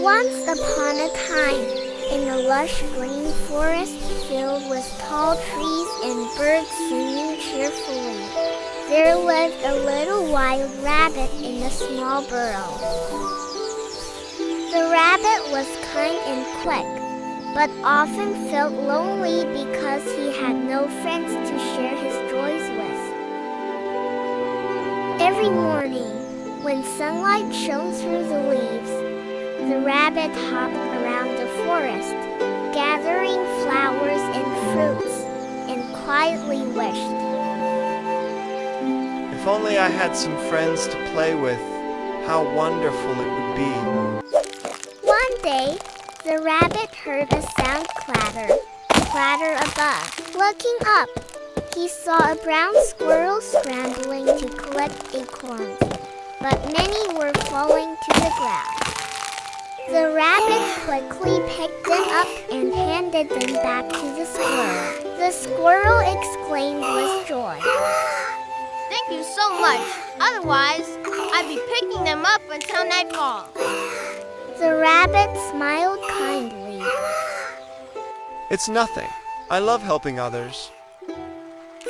Once upon a time, in a lush green forest filled with tall trees and birds singing cheerfully, there lived a little wild rabbit in a small burrow. The rabbit was kind and quick, but often felt lonely because he had no friends to share his joys with. Every morning, when sunlight shone through the leaves, the rabbit hopped around the forest, gathering flowers and fruits, and quietly wished, "If only I had some friends to play with, how wonderful it would be." One day, the rabbit heard a sound clatter above. Looking up, he saw a brown squirrel scrambling to collect acorns, but many were falling to the ground. The rabbit quickly picked them up and handed them back to the squirrel. The squirrel exclaimed with joy, "Thank you so much. Otherwise, I'd be picking them up until nightfall." The rabbit smiled kindly. "It's nothing. I love helping others."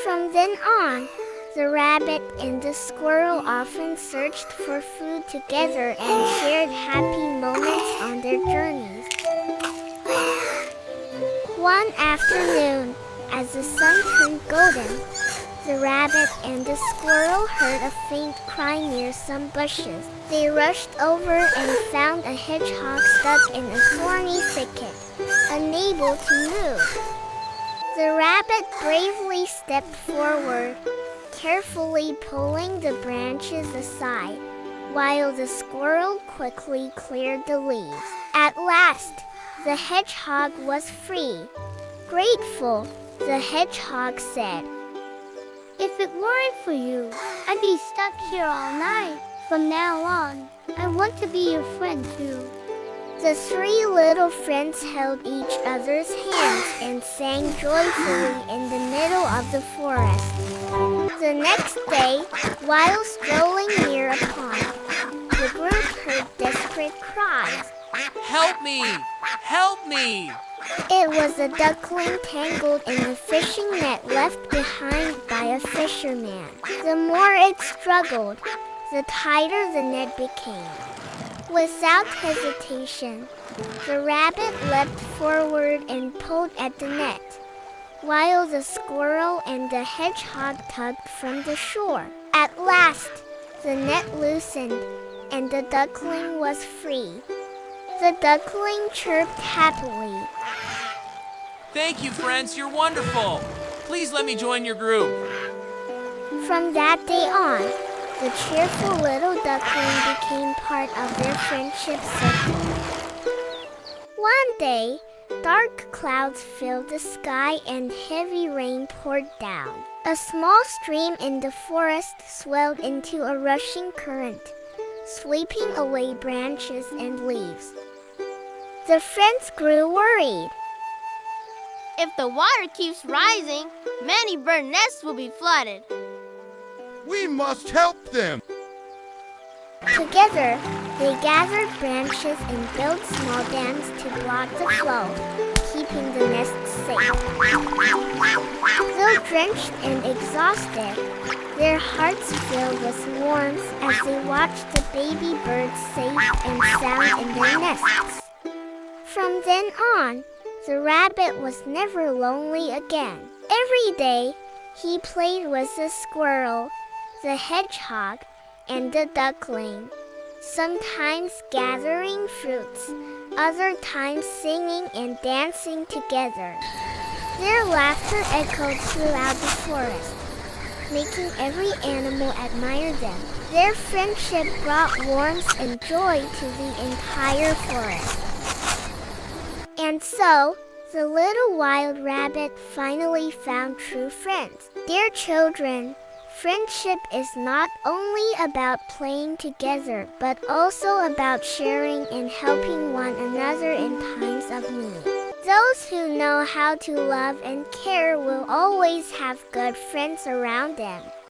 From then on, the rabbit and the squirrel often searched for food together and shared happy moments on their journeys. One afternoon, as the sun turned golden, the rabbit and the squirrel heard a faint cry near some bushes. They rushed over and found a hedgehog stuck in a thorny thicket, unable to move. The rabbit bravely stepped forward, carefully pulling the branches aside, while the squirrel quickly cleared the leaves. At last, the hedgehog was free. Grateful, the hedgehog said, "If it weren't for you, I'd be stuck here all night. From now on, I want to be your friend too." The three little friends held each other's hands and sang joyfully in the middle of the forest. The next day, while strolling near a pond, the group heard desperate cries. "Help me! Help me!" It was a duckling tangled in a fishing net left behind by a fisherman. The more it struggled, the tighter the net became. Without hesitation, the rabbit leapt forward and pulled at the net, while the squirrel and the hedgehog tugged from the shore. At last, the net loosened, and the duckling was free. The duckling chirped happily. "Thank you, friends. You're wonderful. Please let me join your group." From that day on, the cheerful little duckling became part of their friendship circle. One day, dark clouds filled the sky and heavy rain poured down. A small stream in the forest swelled into a rushing current, sweeping away branches and leaves. The friends grew worried. If the water keeps rising, many bird nests will be flooded. "We must help them!" Together, they gathered branches and built small dams to block the flow, keeping the nests safe. Though drenched and exhausted, their hearts filled with warmth as they watched the baby birds safe and sound in their nests. From then on, the rabbit was never lonely again. Every day, he played with the squirrel, the hedgehog, and the duckling, sometimes gathering fruits, other times singing and dancing together. Their laughter echoed throughout the forest, making every animal admire them. Their friendship brought warmth and joy to the entire forest. And so, the little wild rabbit finally found true friends. Dear children, friendship is not only about playing together, but also about sharing and helping one another in times of need. Those who know how to love and care will always have good friends around them.